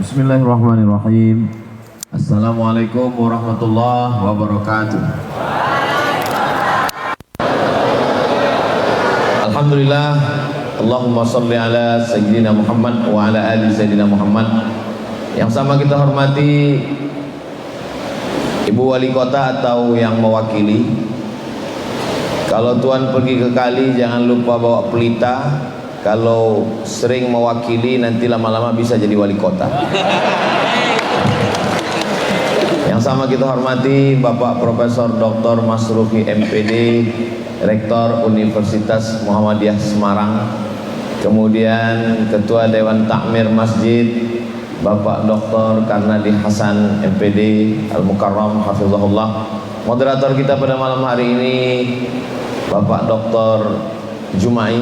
Bismillahirrahmanirrahim. Assalamualaikum warahmatullahi wabarakatuh. Alhamdulillah. Allahumma salli ala Sayyidina Muhammad wa ala ali Sayyidina Muhammad. Yang sama kita hormati Ibu Wali Kota atau yang mewakili. Kalau Tuan pergi ke kali jangan lupa bawa pelita. Kalau sering mewakili nanti lama-lama bisa jadi wali kota. Yang sama kita hormati Bapak Profesor Dr. Masrufi MPD, Rektor Universitas Muhammadiyah Semarang. Kemudian Ketua Dewan Takmir Masjid Bapak Dr. Karnadi Hasan MPD Al-Mukarram Hafizahullah. Moderator kita pada malam hari ini Bapak Dr. Jumai.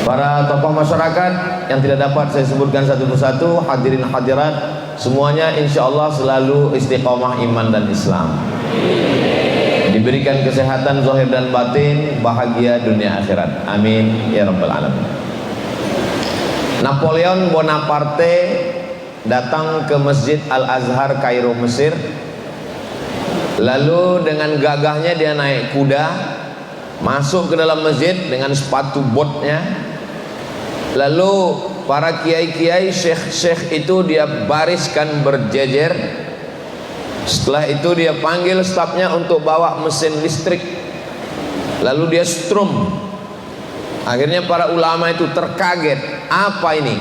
Para tokoh masyarakat yang tidak dapat saya sebutkan satu persatu, hadirin hadirat semuanya insya Allah selalu istiqomah iman dan Islam, diberikan kesehatan zahir dan batin, bahagia dunia akhirat, amin ya rabbal alamin. Napoleon Bonaparte datang ke Masjid Al-Azhar Kairo, Mesir. Lalu dengan gagahnya dia naik kuda masuk ke dalam masjid dengan sepatu botnya. Lalu para kiai-kiai, syekh-syekh itu dia bariskan berjejer. Setelah itu dia panggil stafnya untuk bawa mesin listrik. Lalu dia strum. Akhirnya para ulama itu terkaget. Apa ini?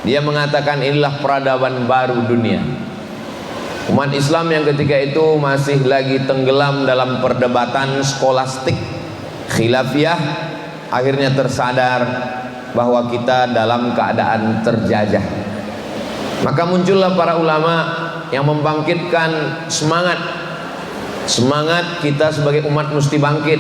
Dia mengatakan inilah peradaban baru dunia. Umat Islam yang ketika itu masih lagi tenggelam dalam perdebatan skolastik khilafiyah, akhirnya tersadar bahwa kita dalam keadaan terjajah. Maka muncullah para ulama yang membangkitkan semangat kita sebagai umat mesti bangkit,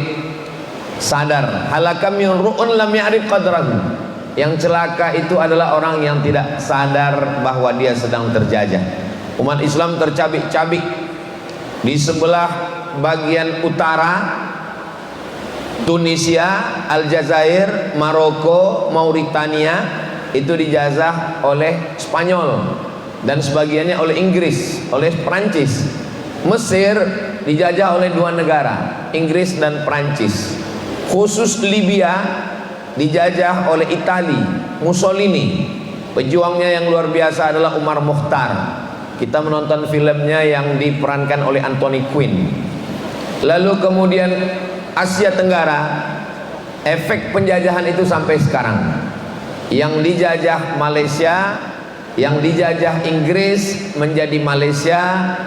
sadar halakam yurun lam ya'rif qadrahu. Yang celaka itu adalah orang yang tidak sadar bahwa dia sedang terjajah. Umat Islam tercabik-cabik di sebelah bagian utara Tunisia, Aljazair, Maroko, Mauritania itu dijajah oleh Spanyol dan sebagiannya oleh Inggris, oleh Prancis. Mesir dijajah oleh dua negara, Inggris dan Prancis. Khusus Libya dijajah oleh Itali, Mussolini. Pejuangnya yang luar biasa adalah Umar Mukhtar. Kita menonton filmnya yang diperankan oleh Anthony Quinn. Lalu kemudian Asia Tenggara, efek penjajahan itu sampai sekarang. Yang dijajah Malaysia, yang dijajah Inggris menjadi Malaysia,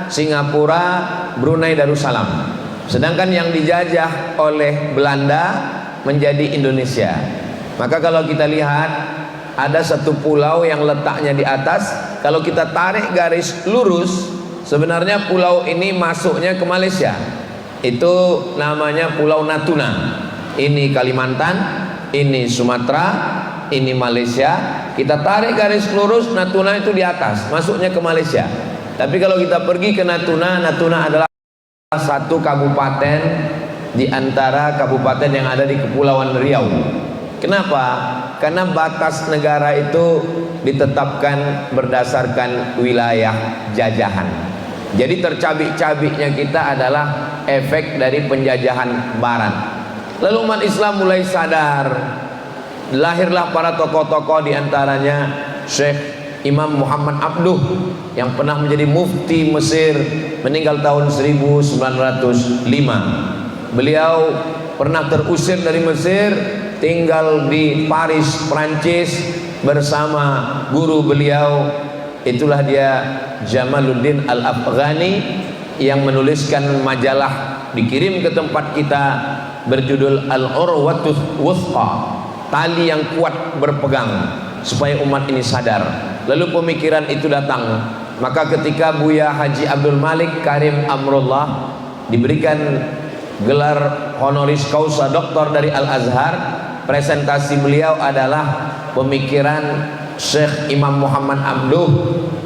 Singapura, Brunei Darussalam. Sedangkan yang dijajah oleh Belanda menjadi Indonesia. Maka kalau kita lihat ada satu pulau yang letaknya di atas, kalau kita tarik garis lurus, sebenarnya pulau ini masuknya ke Malaysia. Itu namanya Pulau Natuna. Ini Kalimantan, ini Sumatera, ini Malaysia. Kita tarik garis lurus, Natuna itu di atas, masuknya ke Malaysia. Tapi kalau kita pergi ke Natuna, Natuna adalah satu kabupaten di antara kabupaten yang ada di Kepulauan Riau. Kenapa? Karena batas negara itu ditetapkan berdasarkan wilayah jajahan. Jadi tercabik-cabiknya kita adalah efek dari penjajahan barat. Lalu umat Islam mulai sadar. Lahirlah para tokoh-tokoh, diantaranya Syekh Imam Muhammad Abduh yang pernah menjadi mufti Mesir, meninggal tahun 1905. Beliau pernah terusir dari Mesir, tinggal di Paris, Prancis bersama guru beliau. Itulah dia Jamaluddin Al-Afghani yang menuliskan majalah dikirim ke tempat kita berjudul Al-Urwatul Wuthqa, tali yang kuat berpegang, supaya umat ini sadar. Lalu pemikiran itu datang. Maka ketika Buya Haji Abdul Malik Karim Amrullah diberikan gelar honoris causa doktor dari Al-Azhar, presentasi beliau adalah pemikiran Syekh Imam Muhammad Abduh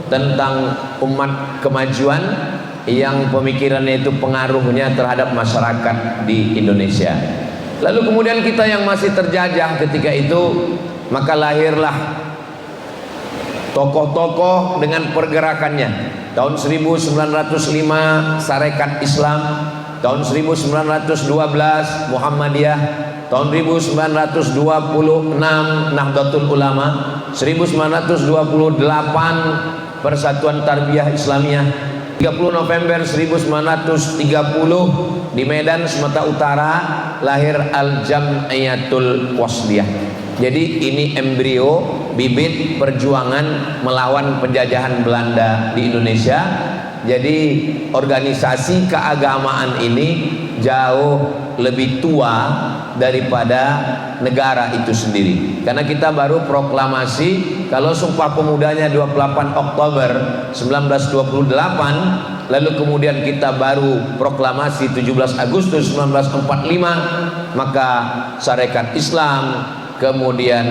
tentang umat kemajuan yang pemikirannya itu pengaruhnya terhadap masyarakat di Indonesia. Lalu kemudian kita yang masih terjajah ketika itu, maka lahirlah tokoh-tokoh dengan pergerakannya. Tahun 1905 Sarekat Islam, tahun 1912 Muhammadiyah, tahun 1926 Nahdlatul Ulama, 1928 Persatuan Tarbiyah Islamiyah, 30 November 1930 di Medan, Sumatera Utara lahir Al-Jam'iyatul Wasliyah. Jadi ini embrio bibit perjuangan melawan penjajahan Belanda di Indonesia. Jadi organisasi keagamaan ini jauh lebih tua daripada negara itu sendiri. Karena kita baru proklamasi, kalau Sumpah Pemudanya 28 Oktober 1928, lalu kemudian kita baru proklamasi 17 Agustus 1945, maka Sarekat Islam, kemudian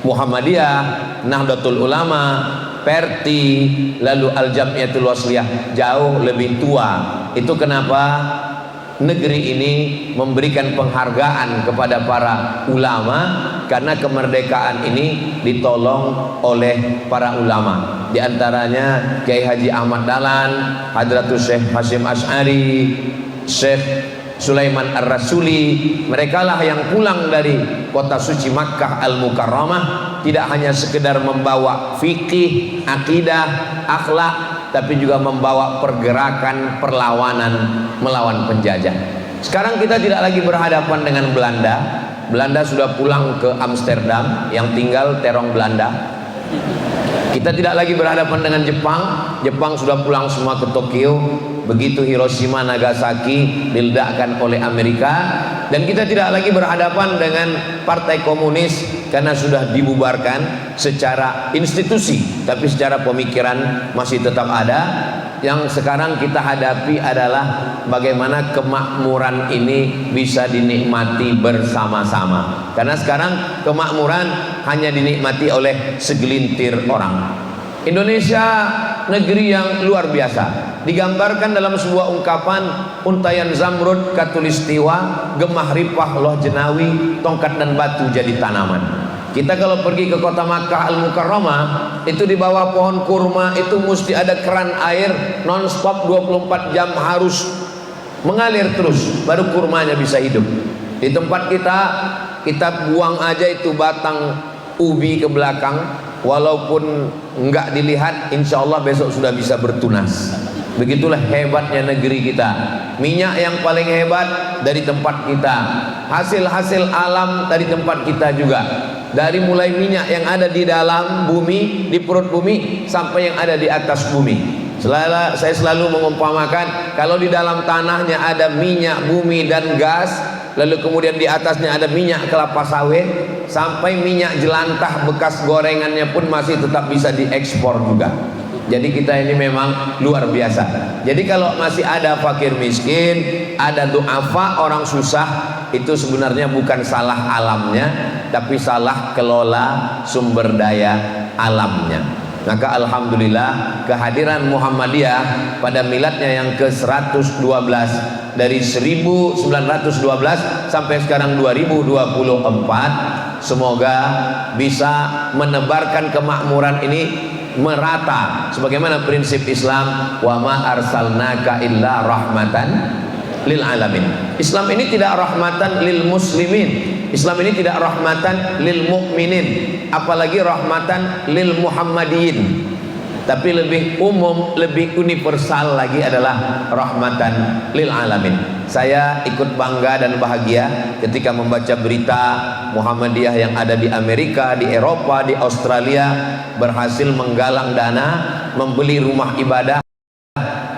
Muhammadiyah, Nahdlatul Ulama, Perti, lalu Al-Jam'iyatul Wasliyah jauh lebih tua. Itu kenapa negeri ini memberikan penghargaan kepada para ulama, karena kemerdekaan ini ditolong oleh para ulama. Di antaranya Kiai Haji Ahmad Dahlan, Hadratus Syekh Hasyim Asy'ari, Syekh Sulaiman Ar-Rasuli. Merekalah yang pulang dari kota suci Makkah Al-Mukarramah tidak hanya sekedar membawa fikih, akidah, akhlak, tapi juga membawa pergerakan perlawanan melawan penjajah. Sekarang kita tidak lagi berhadapan dengan Belanda. Belanda sudah pulang ke Amsterdam, yang tinggal terong Belanda. Kita tidak lagi berhadapan dengan Jepang. Jepang sudah pulang semua ke Tokyo. Begitu Hiroshima, Nagasaki diledakkan oleh Amerika. Dan kita tidak lagi berhadapan dengan Partai Komunis, karena sudah dibubarkan secara institusi, tapi secara pemikiran masih tetap ada. Yang sekarang kita hadapi adalah bagaimana kemakmuran ini bisa dinikmati bersama-sama. Karena sekarang kemakmuran hanya dinikmati oleh segelintir orang. Indonesia negeri yang luar biasa, digambarkan dalam sebuah ungkapan, untayan zamrud katulistiwa, gemah ripah loh jenawi, tongkat dan batu jadi tanaman. Kita kalau pergi ke kota Makkah Al-Mukarramah, itu di bawah pohon kurma itu mesti ada keran air non-stop 24 jam, harus mengalir terus, baru kurmanya bisa hidup. Di tempat kita buang aja itu batang ubi ke belakang, walaupun enggak dilihat, insya Allah besok sudah bisa bertunas. Begitulah hebatnya negeri kita. Minyak yang paling hebat dari tempat kita, hasil-hasil alam dari tempat kita juga. Dari mulai minyak yang ada di dalam bumi, di perut bumi, sampai yang ada di atas bumi. Saya selalu mengumpamakan, kalau di dalam tanahnya ada minyak bumi dan gas, lalu kemudian di atasnya ada minyak kelapa sawit, sampai minyak jelantah bekas gorengannya pun masih tetap bisa diekspor juga. Jadi kita ini memang luar biasa. Jadi kalau masih ada fakir miskin, ada du'afa, orang susah, itu sebenarnya bukan salah alamnya, tapi salah kelola sumber daya alamnya. Maka alhamdulillah kehadiran Muhammadiyah pada miladnya yang ke-112, dari 1912 sampai sekarang 2024, semoga bisa menebarkan kemakmuran ini merata, sebagaimana prinsip Islam, wa ma arsalnaka illa rahmatan lil alamin. Islam ini tidak rahmatan lil muslimin, Islam ini tidak rahmatan lil mukminin, apalagi rahmatan lil muhammadiyin. Tapi lebih umum, lebih universal lagi adalah rahmatan lil alamin. Saya ikut bangga dan bahagia ketika membaca berita Muhammadiyah yang ada di Amerika, di Eropa, di Australia berhasil menggalang dana, membeli rumah ibadah,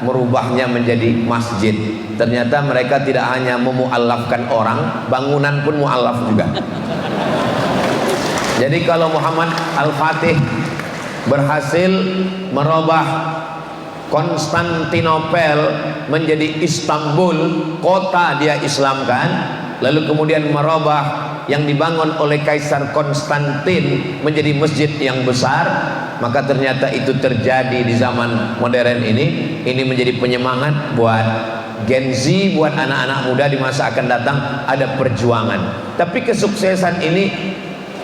merubahnya menjadi masjid. Ternyata mereka tidak hanya memu'allafkan orang, bangunan pun mu'allaf juga. Jadi kalau Muhammad Al-Fatih berhasil merubah Konstantinopel menjadi Istanbul, kota dia Islamkan, lalu kemudian merubah yang dibangun oleh Kaisar Konstantin menjadi masjid yang besar, maka ternyata itu terjadi di zaman modern ini. Ini menjadi penyemangat buat Gen Z, buat anak-anak muda di masa akan datang, ada perjuangan. Tapi kesuksesan ini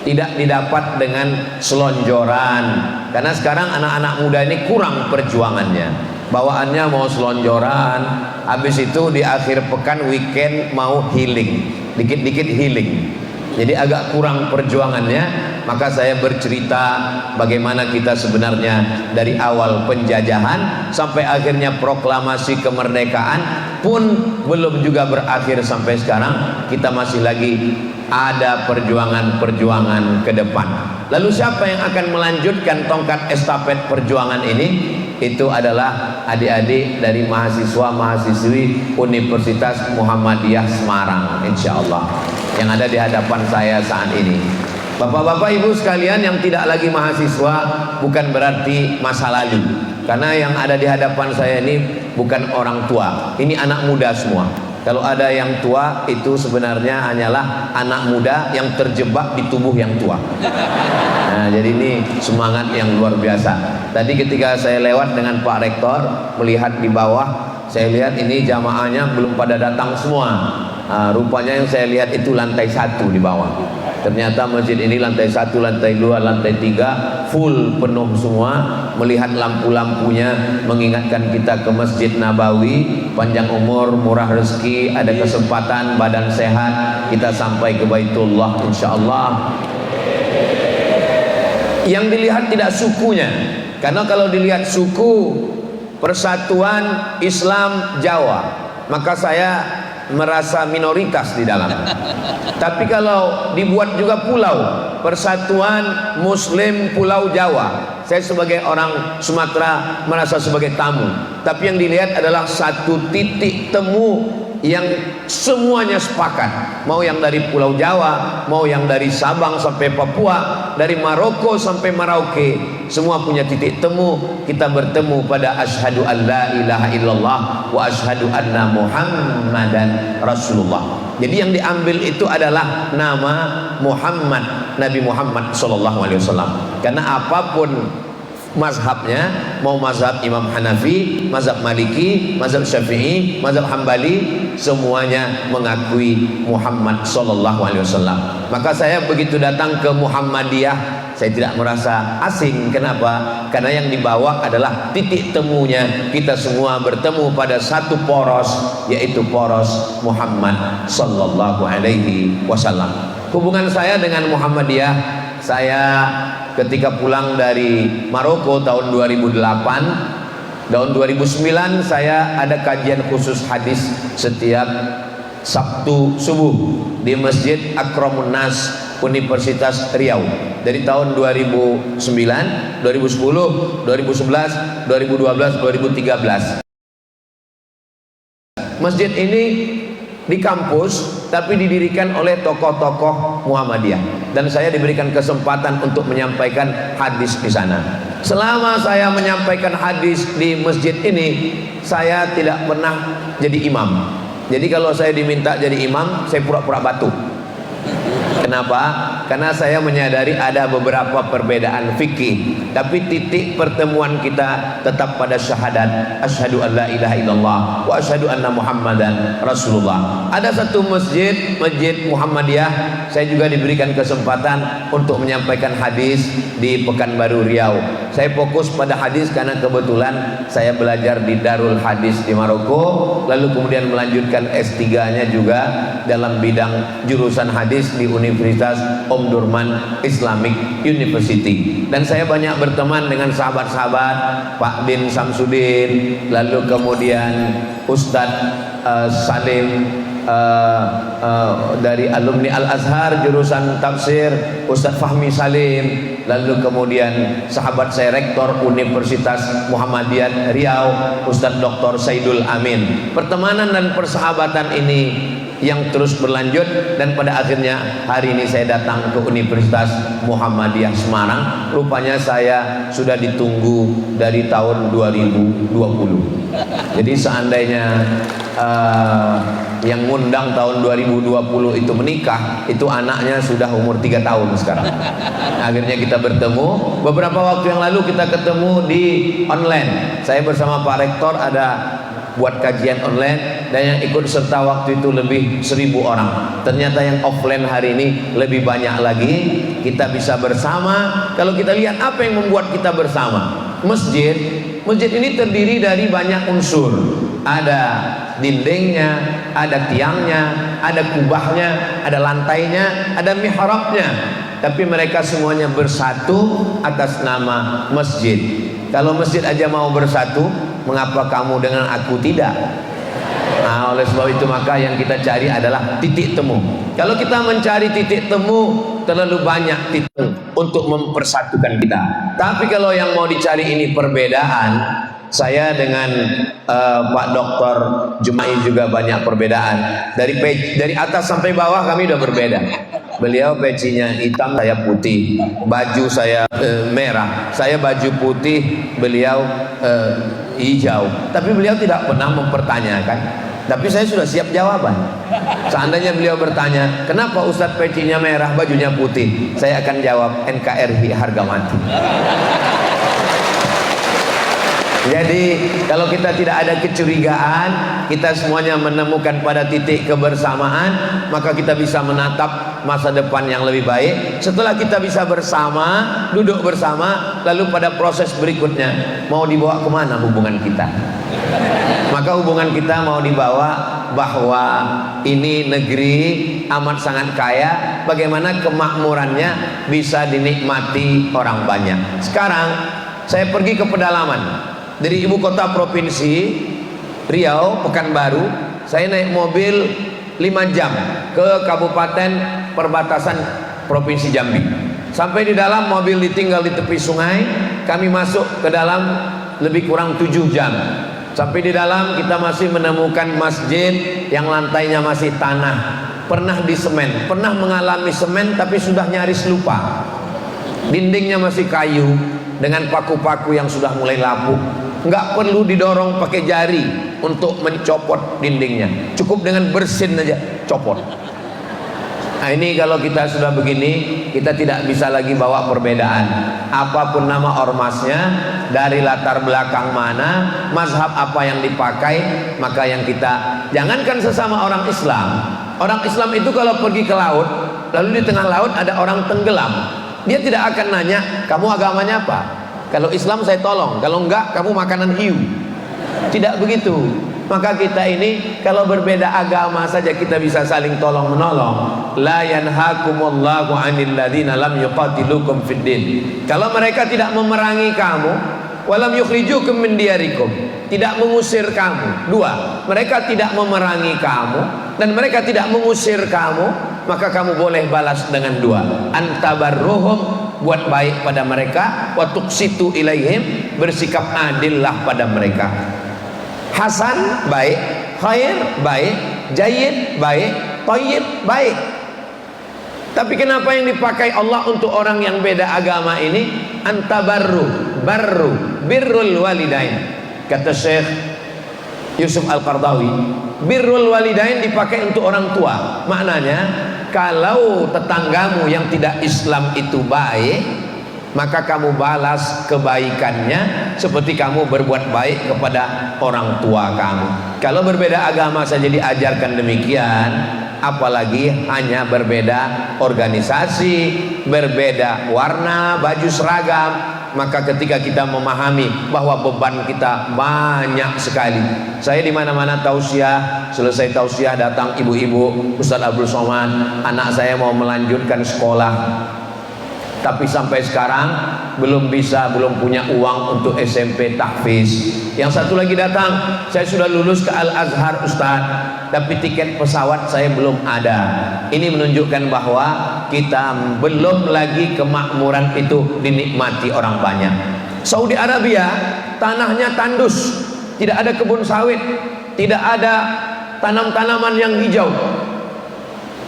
tidak didapat dengan selonjoran. Karena sekarang anak-anak muda ini kurang perjuangannya, bawaannya mau selonjoran, habis itu di akhir pekan weekend mau healing, dikit-dikit healing. Jadi agak kurang perjuangannya. Maka saya bercerita bagaimana kita sebenarnya dari awal penjajahan sampai akhirnya proklamasi kemerdekaan pun belum juga berakhir sampai sekarang. Kita masih lagi ada perjuangan-perjuangan ke depan. Lalu siapa yang akan melanjutkan tongkat estafet perjuangan ini? Itu adalah adik-adik dari mahasiswa-mahasiswi Universitas Muhammadiyah Semarang, insya Allah, yang ada di hadapan saya saat ini. Bapak-bapak, ibu sekalian yang tidak lagi mahasiswa bukan berarti masa lalu, karena yang ada di hadapan saya ini bukan orang tua, ini anak muda semua. Kalau ada yang tua itu sebenarnya hanyalah anak muda yang terjebak di tubuh yang tua. Nah, jadi ini semangat yang luar biasa. Tadi ketika saya lewat dengan Pak Rektor melihat di bawah, saya lihat ini jamaahnya belum pada datang semua. Rupanya yang saya lihat itu lantai 1 di bawah. Ternyata masjid ini lantai 1, lantai 2, lantai 3 full penuh semua. Melihat lampu-lampunya mengingatkan kita ke Masjid Nabawi. Panjang umur, murah rezeki, ada kesempatan, badan sehat, kita sampai ke Baitullah insyaallah. Yang dilihat tidak sukunya, karena kalau dilihat suku Persatuan Islam Jawa, maka saya merasa minoritas di dalam. Tapi kalau dibuat juga pulau, Persatuan Muslim Pulau Jawa, saya sebagai orang Sumatera merasa sebagai tamu. Tapi yang dilihat adalah satu titik temu yang semuanya sepakat, mau yang dari Pulau Jawa, mau yang dari Sabang sampai Papua, dari Maroko sampai Merauke, semua punya titik temu. Kita bertemu pada asyhadu an la ilaha illallah wa asyhadu anna muhammadan rasulullah. Jadi yang diambil itu adalah nama Muhammad, Nabi Muhammad sallallahu alaihi wasallam. Karena apapun mazhabnya, mau mazhab Imam Hanafi, mazhab Maliki, mazhab Syafi'i, mazhab Hambali, semuanya mengakui Muhammad sallallahu alaihi wasallam. Maka saya begitu datang ke Muhammadiyah, saya tidak merasa asing. Kenapa? Karena yang dibawa adalah titik temunya kita semua bertemu pada satu poros, yaitu poros Muhammad sallallahu alaihi wasallam. Hubungan saya dengan Muhammadiyah, saya ketika pulang dari Maroko tahun 2008, tahun 2009 saya ada kajian khusus hadis setiap Sabtu subuh di Masjid Akramun Nas Universitas Riau. Dari tahun 2009, 2010, 2011, 2012, 2013. Masjid ini di kampus, tapi didirikan oleh tokoh-tokoh Muhammadiyah, dan saya diberikan kesempatan untuk menyampaikan hadis di sana. Selama saya menyampaikan hadis di masjid ini, saya tidak pernah jadi imam. Jadi kalau saya diminta jadi imam, saya pura-pura batuk. Kenapa? Karena saya menyadari ada beberapa perbedaan fikih, tapi titik pertemuan kita tetap pada syahadat asyhadu an la ilaha illallah wa asyhadu anna muhammadan rasulullah. Ada satu masjid, Masjid Muhammadiyah, saya juga diberikan kesempatan untuk menyampaikan hadis di Pekanbaru Riau. Saya fokus pada hadis karena kebetulan saya belajar di Darul Hadis di Maroko, lalu kemudian melanjutkan S3-nya juga dalam bidang jurusan hadis di Universitas Omdurman Islamic University. Dan saya banyak berteman dengan sahabat-sahabat, Pak Din Samsudin, lalu kemudian Ustadz Salim dari alumni Al-Azhar jurusan tafsir, Ustadz Fahmi Salim, lalu kemudian sahabat saya rektor Universitas Muhammadiyah Riau, Ustadz Dr. Saidul Amin. Pertemanan dan persahabatan ini yang terus berlanjut, dan pada akhirnya hari ini saya datang ke Universitas Muhammadiyah Semarang. Rupanya saya sudah ditunggu dari tahun 2020. Jadi seandainya yang ngundang tahun 2020 itu menikah, itu anaknya sudah umur 3 tahun sekarang. Akhirnya kita bertemu. Beberapa waktu yang lalu kita ketemu di online. Saya bersama Pak Rektor ada buat kajian online, dan yang ikut serta waktu itu lebih 1.000 orang. Ternyata yang offline hari ini lebih banyak lagi. Kita bisa bersama. Kalau kita lihat apa yang membuat kita bersama, masjid ini terdiri dari banyak unsur. Ada dindingnya, ada tiangnya, ada kubahnya, ada lantainya, ada mihrabnya. Tapi mereka semuanya bersatu atas nama masjid. Kalau masjid aja mau bersatu, mengapa kamu dengan aku tidak? Nah, oleh sebab itu maka yang kita cari adalah titik temu. Kalau kita mencari titik temu, terlalu banyak titik untuk mempersatukan kita. Tapi kalau yang mau dicari ini perbedaan, saya dengan Pak Dr. Jumai juga banyak perbedaan. Dari atas sampai bawah kami udah berbeda. Beliau pecinya hitam, saya putih. Baju saya merah, saya baju putih, beliau hijau. Tapi beliau tidak pernah mempertanyakan. Tapi saya sudah siap jawaban. Seandainya beliau bertanya, kenapa Ustadz pecinya merah, bajunya putih? Saya akan jawab, NKRI harga mati. Jadi kalau kita tidak ada kecurigaan, kita semuanya menemukan pada titik kebersamaan, maka kita bisa menatap masa depan yang lebih baik. Setelah kita bisa bersama, duduk bersama, lalu pada proses berikutnya mau dibawa kemana hubungan kita? Maka hubungan kita mau dibawa bahwa ini negeri amat sangat kaya, bagaimana kemakmurannya bisa dinikmati orang banyak. Sekarang saya pergi ke pedalaman. Dari ibu kota provinsi Riau, Pekanbaru, saya naik mobil 5 jam ke kabupaten perbatasan provinsi Jambi. Sampai di dalam, mobil ditinggal di tepi sungai. Kami masuk ke dalam lebih kurang 7 jam. Sampai di dalam kita masih menemukan masjid yang lantainya masih tanah, pernah di semen, pernah mengalami semen tapi sudah nyaris lupa. Dindingnya masih kayu dengan paku-paku yang sudah mulai lapuk. Nggak perlu didorong pakai jari untuk mencopot dindingnya, cukup dengan bersin aja copot. Nah ini kalau kita sudah begini, kita tidak bisa lagi bawa perbedaan. Apapun nama ormasnya, dari latar belakang mana, mazhab apa yang dipakai, maka yang kita, jangankan sesama orang Islam. Orang Islam itu kalau pergi ke laut, lalu di tengah laut ada orang tenggelam, dia tidak akan nanya, kamu agamanya apa? Kalau Islam saya tolong, kalau enggak kamu makanan hiu. Tidak begitu. Maka kita ini kalau berbeda agama saja kita bisa saling tolong menolong. La yanhakumullahu 'anil ladzina lam yuqatilukum fid din. Kalau mereka tidak memerangi kamu, walam yukhrijukum min diyarikum, tidak mengusir kamu. Dua, mereka tidak memerangi kamu dan mereka tidak mengusir kamu, maka kamu boleh balas dengan dua. Antabarruhum, buat baik pada mereka, wa tuqsitu ilaihim, bersikap adillah pada mereka. Hasan baik, khair baik, jayyid baik, thayyib baik. Tapi kenapa yang dipakai Allah untuk orang yang beda agama ini? Antabarru, barru, birrul walidain. Kata Syekh Yusuf Al-Qardawi, birrul walidain dipakai untuk orang tua. Maknanya, kalau tetanggamu yang tidak Islam itu baik, maka kamu balas kebaikannya seperti kamu berbuat baik kepada orang tua kamu. Kalau berbeda agama saja diajarkan demikian, apalagi hanya berbeda organisasi, berbeda warna, baju seragam. Maka ketika kita memahami bahwa beban kita banyak sekali. Saya di mana-mana tausiah, selesai tausiah datang ibu-ibu, Ustaz Abdul Somad, anak saya mau melanjutkan sekolah, tapi sampai sekarang belum punya uang untuk SMP tahfiz. Yang satu lagi datang, saya sudah lulus ke Al-Azhar Ustaz, tapi tiket pesawat saya belum ada. Ini menunjukkan bahwa kita belum lagi kemakmuran itu dinikmati orang banyak. Saudi Arabia tanahnya tandus, tidak ada kebun sawit, tidak ada tanam-tanaman yang hijau.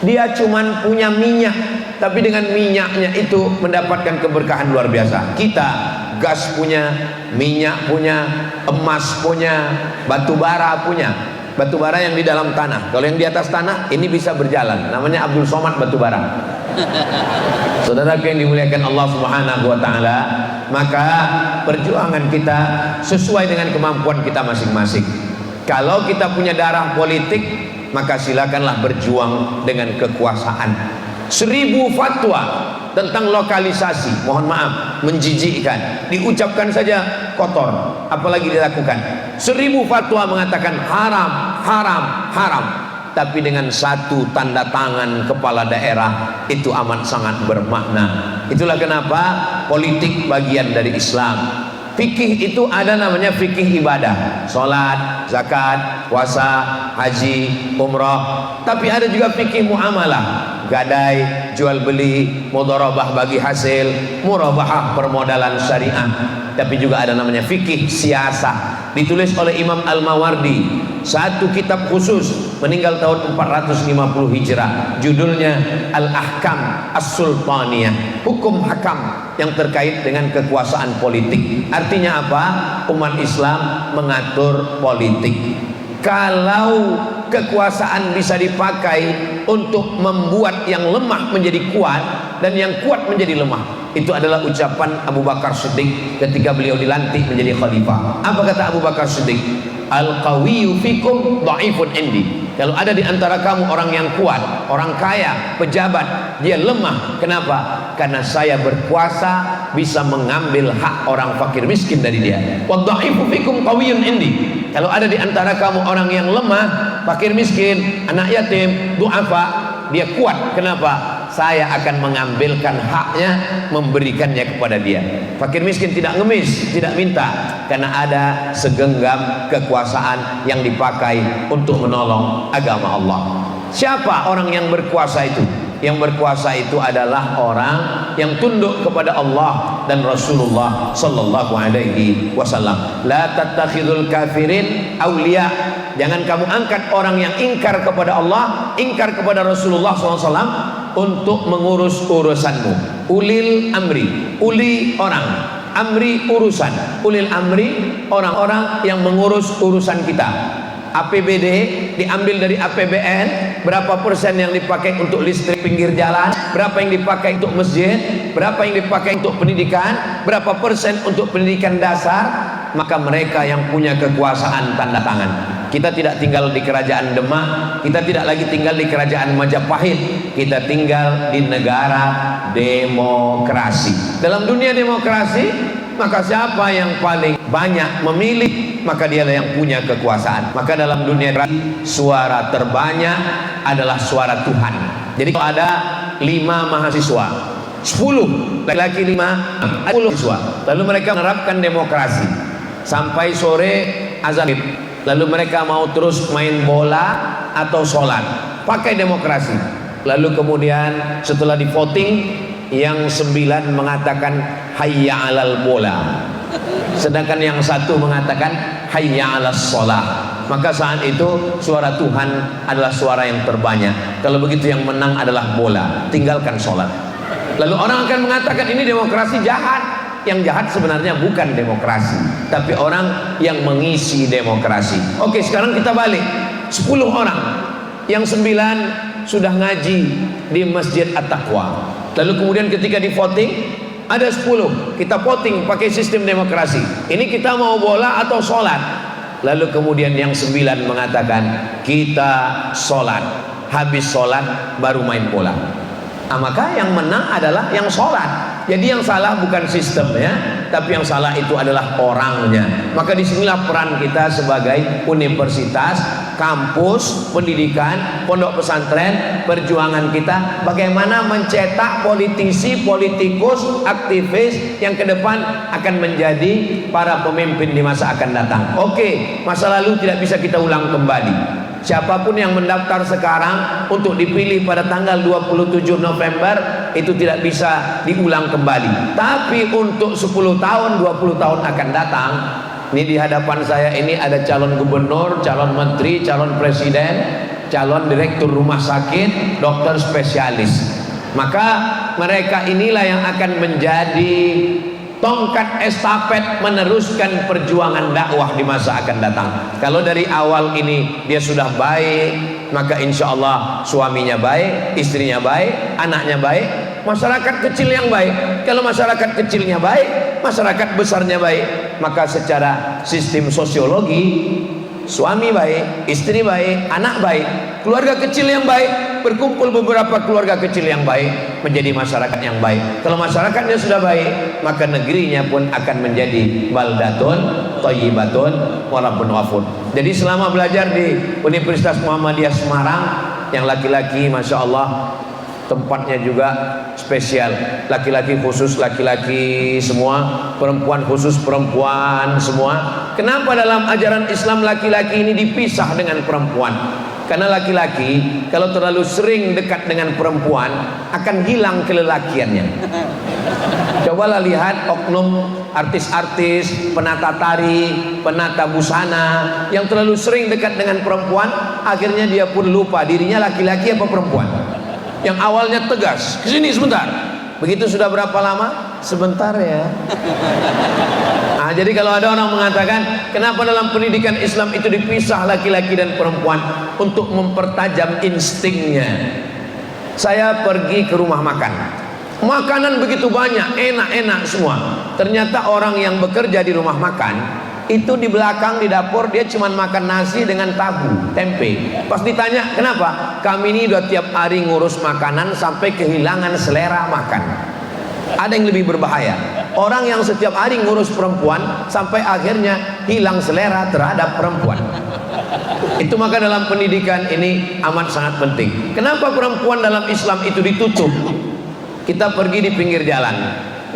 Dia cuman punya minyak, tapi dengan minyaknya itu mendapatkan keberkahan luar biasa. Kita gas punya, minyak punya, emas punya, batu bara punya. Batu bara yang di dalam tanah. Kalau yang di atas tanah ini bisa berjalan. Namanya Abdul Somad batu bara. Saudara yang dimuliakan Allah Subhanahu wa taala, maka perjuangan kita sesuai dengan kemampuan kita masing-masing. Kalau kita punya darah politik, maka silakanlah berjuang dengan kekuasaan. 1000 fatwa tentang lokalisasi, mohon maaf, menjijikkan, diucapkan saja kotor, apalagi dilakukan. 1000 fatwa mengatakan haram, haram, haram, tapi dengan satu tanda tangan kepala daerah itu amat sangat bermakna. Itulah kenapa politik bagian dari Islam. Fikih itu ada namanya fikih ibadah, sholat, zakat, puasa, haji, umrah. Tapi ada juga fikih muamalah, gadai, jual beli, mudharabah bagi hasil, murabahah permodalan syariah. Tapi juga ada namanya fikih siasah, ditulis oleh Imam Al-Mawardi, satu kitab khusus, meninggal tahun 450 Hijrah, judulnya Al-Ahkam As-Sultaniyah, hukum hakam yang terkait dengan kekuasaan politik. Artinya apa? Umat Islam mengatur politik. Kalau kekuasaan bisa dipakai untuk membuat yang lemah menjadi kuat dan yang kuat menjadi lemah, itu adalah ucapan Abu Bakar Siddiq ketika beliau dilantik menjadi khalifah. Apa kata Abu Bakar Siddiq? Al-qawiyyu fikum dha'ifun indi. Kalau ada di antara kamu orang yang kuat, orang kaya, pejabat, dia lemah. Kenapa? Karena saya berkuasa bisa mengambil hak orang fakir miskin dari dia. Wa dha'ifu fikum qawiyyun indi. Kalau ada di antara kamu orang yang lemah, fakir miskin, anak yatim, du'afa, dia kuat. Kenapa? Saya akan mengambilkan haknya, memberikannya kepada dia. Fakir miskin tidak ngemis, tidak minta, karena ada segenggam kekuasaan yang dipakai untuk menolong agama Allah. Siapa orang yang berkuasa itu? Yang berkuasa itu adalah orang yang tunduk kepada Allah dan Rasulullah sallallahu alaihi wasallam. La tattakhidul kafirin awliya. Jangan kamu angkat orang yang ingkar kepada Allah, ingkar kepada Rasulullah sallallahu alaihi wasallam untuk mengurus urusanmu. Ulil amri, uli orang, amri urusan. Ulil amri orang-orang yang mengurus urusan kita. APBD diambil dari APBN, berapa persen yang dipakai untuk listrik pinggir jalan, berapa yang dipakai untuk masjid, berapa yang dipakai untuk pendidikan, berapa persen untuk pendidikan dasar. Maka mereka yang punya kekuasaan tanda tangan. Kita tidak tinggal di kerajaan Demak, kita tidak lagi tinggal di kerajaan Majapahit, kita tinggal di negara demokrasi. Dalam dunia demokrasi, maka siapa yang paling banyak memilih, maka dialah yang punya kekuasaan. Maka dalam dunia suara terbanyak adalah suara Tuhan. Jadi kalau ada 5 mahasiswa, 10 laki-laki, 5 10 siswa, lalu mereka menerapkan demokrasi sampai sore azan, lalu mereka mau terus main bola atau sholat pakai demokrasi. Lalu kemudian setelah di voting, yang 9 mengatakan hayya alal bola, sedangkan yang 1 mengatakan hayya alas sholah. Maka saat itu suara Tuhan adalah suara yang terbanyak. Kalau begitu yang menang adalah bola, tinggalkan sholat. Lalu orang akan mengatakan ini demokrasi jahat. Yang jahat sebenarnya bukan demokrasi, tapi orang yang mengisi demokrasi. Oke, sekarang kita balik. 10 orang, yang 9 sudah ngaji di Masjid At-Taqwa. Lalu kemudian ketika di voting, ada 10, kita voting pakai sistem demokrasi. Ini kita mau bola atau sholat? Lalu kemudian yang 9 mengatakan kita sholat. Habis sholat baru main bola. Nah, maka yang menang adalah yang sholat. Jadi yang salah bukan sistemnya, tapi yang salah itu adalah orangnya. Maka disinilah peran kita sebagai universitas, kampus, pendidikan, pondok pesantren, perjuangan kita bagaimana mencetak politisi, politikus, aktivis yang ke depan akan menjadi para pemimpin di masa akan datang. Oke, masa lalu tidak bisa kita ulang kembali. Siapapun yang mendaftar sekarang untuk dipilih pada tanggal 27 November itu tidak bisa diulang kembali. Tapi untuk 10 tahun, 20 tahun akan datang, ini di hadapan saya ini ada calon gubernur, calon menteri, calon presiden, calon direktur rumah sakit, dokter spesialis. Maka mereka inilah yang akan menjadi tongkat estafet meneruskan perjuangan dakwah di masa akan datang. Kalau dari awal ini dia sudah baik, maka insya Allah suaminya baik, istrinya baik, anaknya baik, masyarakat kecil yang baik. Kalau masyarakat kecilnya baik, masyarakat besarnya baik, maka secara sistem sosiologi suami baik, istri baik, anak baik, keluarga kecil yang baik, berkumpul beberapa keluarga kecil yang baik, menjadi masyarakat yang baik. Kalau masyarakatnya sudah baik, maka negerinya pun akan menjadi baldatun thayyibatun wa rabbun ghafur. Jadi selama belajar di Universitas Muhammadiyah Semarang, yang laki-laki Masya Allah tempatnya juga spesial, laki-laki khusus laki-laki semua, perempuan khusus perempuan semua. Kenapa dalam ajaran Islam laki-laki ini dipisah dengan perempuan? Karena laki-laki kalau terlalu sering dekat dengan perempuan akan hilang kelelakiannya. Cobalah lihat oknum artis-artis, penata tari, penata busana yang terlalu sering dekat dengan perempuan, akhirnya dia pun lupa dirinya laki-laki apa perempuan. Yang awalnya tegas, kesini sebentar, begitu sudah berapa lama? Sebentar ya. Nah, jadi kalau ada orang mengatakan kenapa dalam pendidikan Islam itu dipisah laki-laki dan perempuan untuk mempertajam instingnya. Saya pergi ke rumah makan, makanan begitu banyak, enak-enak semua. Ternyata orang yang bekerja di rumah makan itu di belakang di dapur dia cuma makan nasi dengan tahu, tempe. Pas ditanya kenapa? Kami ini udah tiap hari ngurus makanan sampai kehilangan selera makan. Ada yang lebih berbahaya, orang yang setiap hari ngurus perempuan sampai akhirnya hilang selera terhadap perempuan. Itu maka dalam pendidikan ini amat sangat penting. Kenapa perempuan dalam Islam itu ditutup? Kita pergi di pinggir jalan,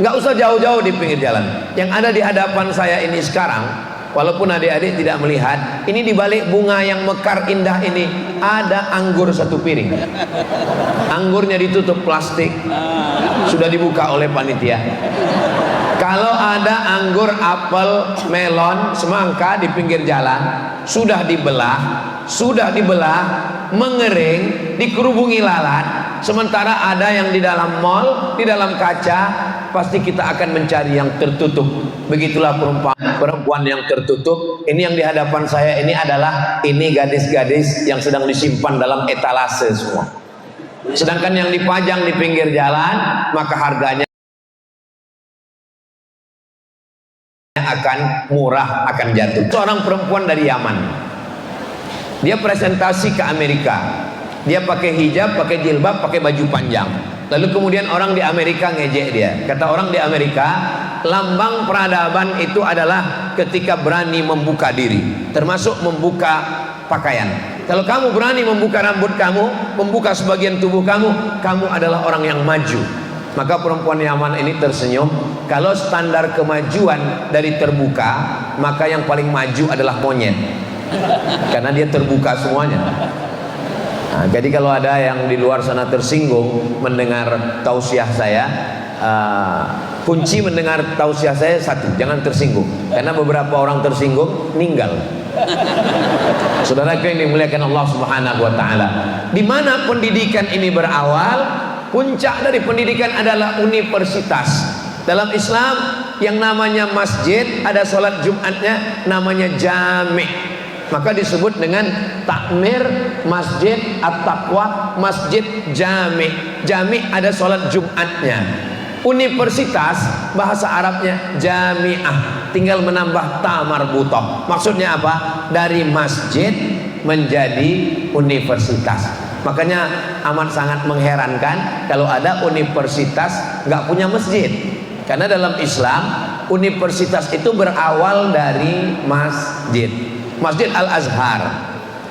nggak usah jauh-jauh di pinggir jalan. Yang ada di hadapan saya ini sekarang, walaupun adik-adik tidak melihat, ini di balik bunga yang mekar indah ini ada anggur satu piring. Anggurnya ditutup plastik, sudah dibuka oleh panitia. Kalau ada anggur, apel, melon, semangka di pinggir jalan sudah dibelah, mengering, dikerubungi lalat. Sementara ada yang di dalam mall, di dalam kaca, pasti kita akan mencari yang tertutup. Begitulah perempuan yang tertutup. Ini yang di hadapan saya ini adalah gadis-gadis yang sedang disimpan dalam etalase semua. Sedangkan yang dipajang di pinggir jalan, maka harganya akan murah, akan jatuh. Seorang perempuan dari Yaman, dia presentasi ke Amerika. Dia pakai hijab, pakai jilbab, pakai baju panjang. Lalu kemudian orang di Amerika ngejek dia. Kata orang di Amerika, lambang peradaban itu adalah ketika berani membuka diri, termasuk membuka pakaian. Kalau kamu berani membuka rambut kamu, membuka sebagian tubuh kamu, kamu adalah orang yang maju. Maka perempuan Yaman ini tersenyum. Kalau standar kemajuan dari terbuka, maka yang paling maju adalah monyet, karena dia terbuka semuanya. Nah, jadi kalau ada yang di luar sana tersinggung mendengar tausiah saya, kunci mendengar tausiah saya satu, jangan tersinggung, karena beberapa orang tersinggung meninggal. Saudaraku yang dimuliakan Allah Subhanahu wa taala, di mana pendidikan ini berawal, puncak dari pendidikan adalah universitas. Dalam Islam yang namanya masjid, ada sholat Jumatnya namanya jami'. Maka disebut dengan takmir masjid at-taqwa, masjid jami'. Jami' ada sholat Jumatnya. Universitas bahasa Arabnya jami'ah, tinggal menambah ta marbutah. Maksudnya apa? Dari masjid menjadi universitas. Makanya amat sangat mengherankan kalau ada universitas nggak punya masjid. Karena dalam Islam universitas itu berawal dari masjid. Masjid Al-Azhar.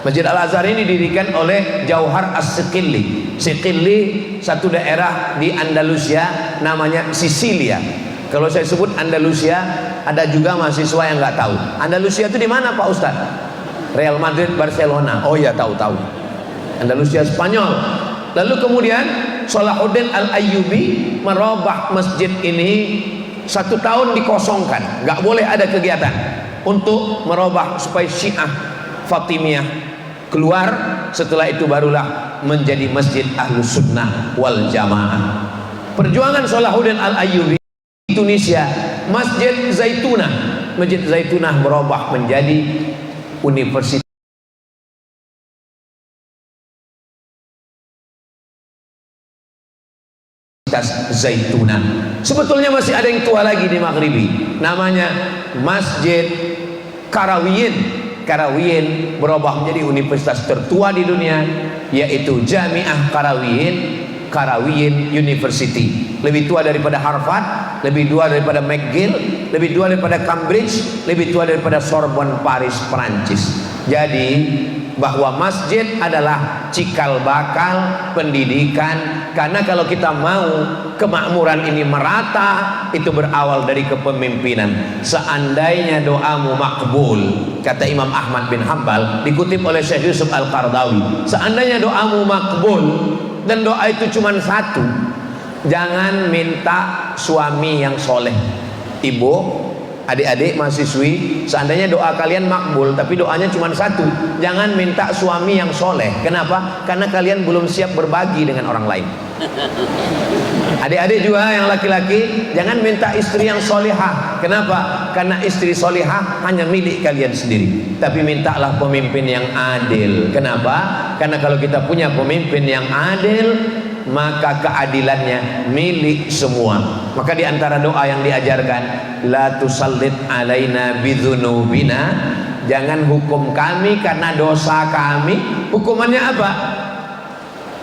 Masjid Al-Azhar ini didirikan oleh Jauhar As-Siqilli. Siqilli satu daerah di Andalusia namanya Sisilia. Kalau saya sebut Andalusia, ada juga mahasiswa yang nggak tahu. Andalusia itu di mana Pak Ustaz? Real Madrid, Barcelona. Oh ya, tahu-tahu. Andalusia Spanyol. Lalu kemudian Salahuddin Al-Ayyubi merubah masjid ini 1 tahun dikosongkan, nggak boleh ada kegiatan, untuk merubah supaya Syiah Fatimiyah keluar. Setelah itu barulah menjadi Masjid Ahlus Sunnah wal Jamaah. Perjuangan Salahuddin Al-Ayyubi di Tunisia, Masjid Zaitunah. Masjid Zaitunah berubah menjadi universitas Zaitunah. Sebetulnya masih ada yang tua lagi di Maghribi, namanya Masjid Karawiyin. Qarawiyyin berubah menjadi universitas tertua di dunia, yaitu Jami'ah Qarawiyyin University. Lebih tua daripada Harvard, lebih tua daripada McGill, lebih tua daripada Cambridge, lebih tua daripada Sorbonne Paris, Perancis. Jadi bahwa masjid adalah cikal bakal pendidikan, karena kalau kita mau kemakmuran ini merata, itu berawal dari kepemimpinan. Seandainya doamu makbul, kata Imam Ahmad bin Hanbal, dikutip oleh Syekh Yusuf Al-Qaradawi, seandainya doamu makbul dan doa itu cuma satu, jangan minta suami yang soleh. Ibu, adik-adik mahasiswi, seandainya doa kalian makbul tapi doanya cuma satu, jangan minta suami yang soleh. Kenapa? Karena kalian belum siap berbagi dengan orang lain. Adik-adik juga yang laki-laki, jangan minta istri yang solihah. Kenapa? Karena istri solihah hanya milik kalian sendiri. Tapi mintalah pemimpin yang adil. Kenapa? Karena kalau kita punya pemimpin yang adil, maka keadilannya milik semua. Maka di antara doa yang diajarkan, la tusallit alaina bidzunubina, jangan hukum kami karena dosa kami. Hukumannya apa?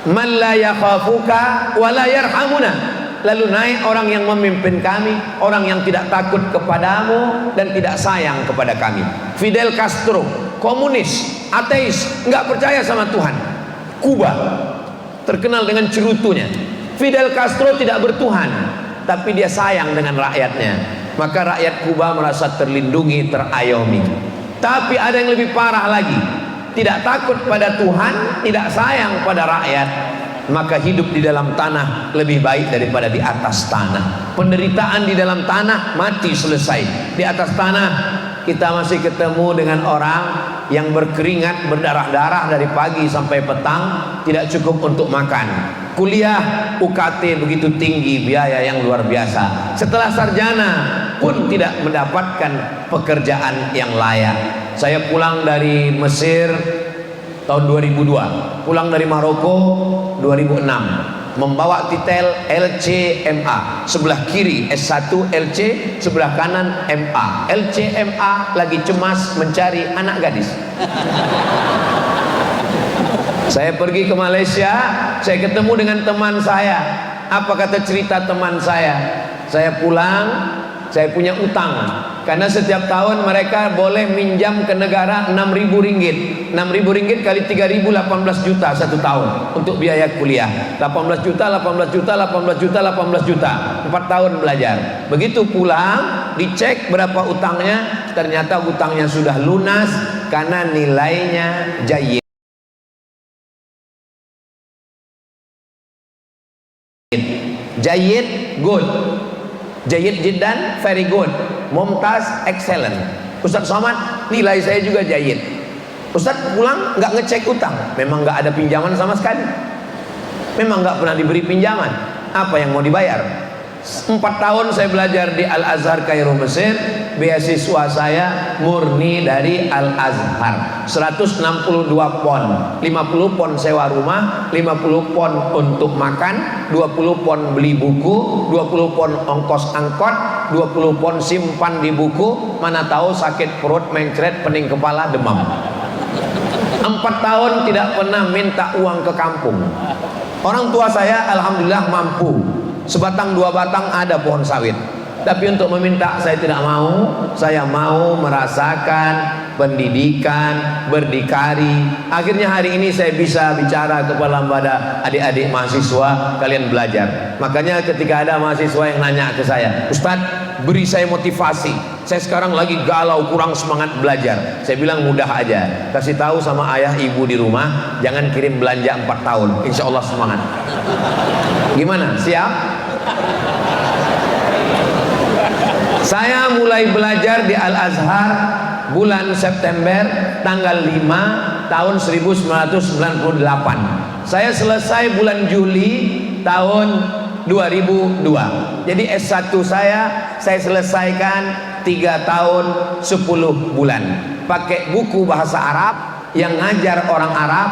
Man la yakhafuka wa la yarhamuna. Lalu naik orang yang memimpin kami, orang yang tidak takut kepadamu dan tidak sayang kepada kami. Fidel Castro, komunis, ateis, nggak percaya sama Tuhan. Kuba terkenal dengan cerutunya. Fidel Castro tidak bertuhan, tapi dia sayang dengan rakyatnya. Maka rakyat Kuba merasa terlindungi, terayomi. Tapi ada yang lebih parah lagi, tidak takut pada Tuhan, tidak sayang pada rakyat, maka hidup di dalam tanah lebih baik daripada di atas tanah. Penderitaan di dalam tanah, mati selesai. Di atas tanah kita masih ketemu dengan orang yang berkeringat, berdarah-darah dari pagi sampai petang, tidak cukup untuk makan. Kuliah UKT begitu tinggi, biaya yang luar biasa. Setelah sarjana pun tidak mendapatkan pekerjaan yang layak. Saya pulang dari Mesir tahun 2002, pulang dari Maroko 2006, membawa titel LCMA, sebelah kiri S1 LC, sebelah kanan MA. LCMA lagi cemas mencari anak gadis. Saya pergi ke Malaysia, saya ketemu dengan teman saya. Apa kata cerita teman saya? Saya pulang, saya punya utang, karena setiap tahun mereka boleh minjam ke negara 6.000 ringgit. 6.000 ringgit kali 3.000, 18 juta satu tahun untuk biaya kuliah. 18 juta, 18 juta, 18 juta, 18 juta, 4 tahun belajar. Begitu pulang, dicek berapa utangnya, ternyata utangnya sudah lunas karena nilainya jayyid. Jayyid, good. Jayyid jiddan, very good. Mumtaz, excellent. Ustaz Somad, nilai saya juga jayyid. Ustaz pulang nggak ngecek utang, memang nggak ada pinjaman sama sekali, memang nggak pernah diberi pinjaman. Apa yang mau dibayar? 4 tahun saya belajar di Al-Azhar Kairo Mesir. Beasiswa saya murni dari Al-Azhar, 162 pon, 50 pon sewa rumah, 50 pon untuk makan, 20 pon beli buku, 20 pon ongkos angkot, 20 pon simpan di buku. Mana tahu sakit perut, mencret, pening kepala, demam. 4 tahun tidak pernah minta uang ke kampung. Orang tua saya alhamdulillah mampu, sebatang dua batang ada pohon sawit. Tapi untuk meminta saya tidak mau. Saya mau merasakan pendidikan, berdikari. Akhirnya hari ini saya bisa bicara kepada adik-adik mahasiswa, kalian belajar. Makanya ketika ada mahasiswa yang nanya ke saya, Ustadz, beri saya motivasi, saya sekarang lagi galau, kurang semangat belajar. Saya bilang mudah aja, kasih tahu sama ayah ibu di rumah, jangan kirim belanja 4 tahun, insya Allah semangat. Gimana? Siap? Saya mulai belajar di Al-Azhar bulan September tanggal 5 tahun 1998. Saya selesai bulan Juli tahun 2002. Jadi S1 saya selesaikan 3 tahun 10 bulan. Pakai buku bahasa Arab, yang ngajar orang Arab